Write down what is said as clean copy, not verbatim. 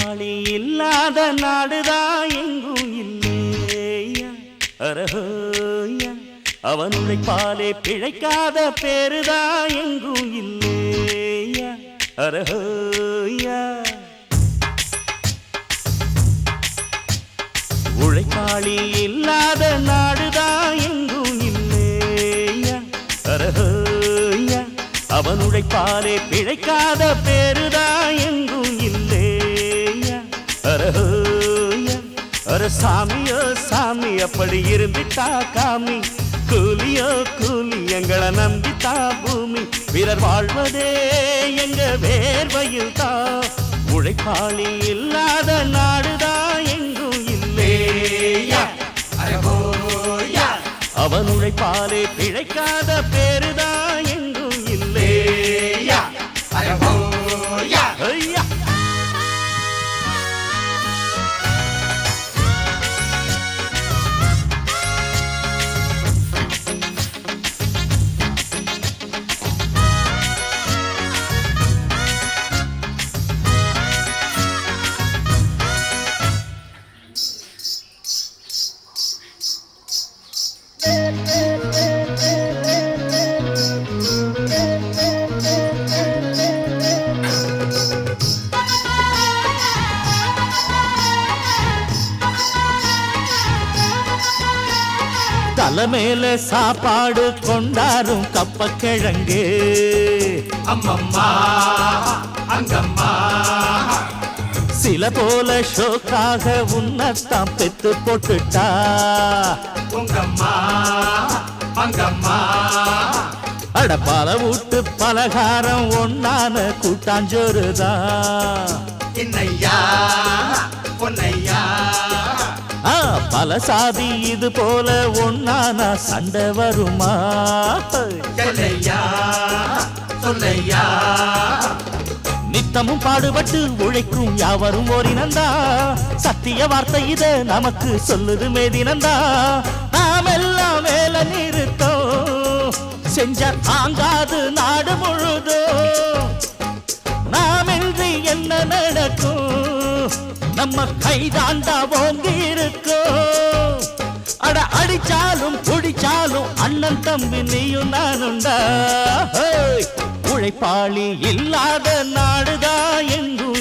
உழைப்பாளி இல்லாத நாடுதான் எங்கும் இல்லையா அரஹோயா அவன் உழைப்பாலே பிழைக்காத பேருதான் எங்கும் இல்லையா அரஹோயா உழைப்பாளி இல்லாத நாடுதான் எங்கும் இல்லையா அரஹோயா அவன் உழைப்பாலே பிழைக்காத பேருதான் எங்கும் இல்லையா அரஹோயா அர சாமியோ சாமி அப்படி இருந்துட்டா காமி கூலியோ கூலி எங்களை நம்பித்தா பூமி பிறர் வாழ்வதே எங்க வேர்வையில் தான் உழைப்பாளி இல்லாத நாடுதான் எங்கும் இல்லையா அவன் உழைப்பாலே பிழைக்காத பேருதான் எங்கும் இல்லையா ஐயா தலைமையில சாப்பாடு கொண்டாரும் கப்பக்கிழங்கு அம்மம்மா அங்கம்மா சில போல ஷோக்காக உன்னத்தான் பெத்து போட்டுட்டா உங்கம்மா அங்கம்மா அடப்பால வீட்டு பலகாரம் ஒன்னான கூட்டாஞ்சோறுதான் இன்னையா பொன்னையா பல சாதி இது போல ஒன்னான சண்டை வருமா சொல்லையா சொல்லையா நித்தமும் பாடுபட்டு உழைக்கும் யாவரும் ஓரினந்தா சத்திய வார்த்தை இத நமக்கு சொல்லுது மேதினந்தா நாம் எல்லாம் வேலை நிறுத்தோம் செஞ்ச தாங்காது நாடு முழுதும் நாம் இன்றி என்ன நடக்கும் நம்ம கைதாண்டா ஓங்கி இருக்கும் அட அடிச்சாலும் குடிச்சாலும் அண்ணன் தம்பி நீயும் நானுண்டா உழைப்பாளி இல்லாத நாடுதான் எங்கும்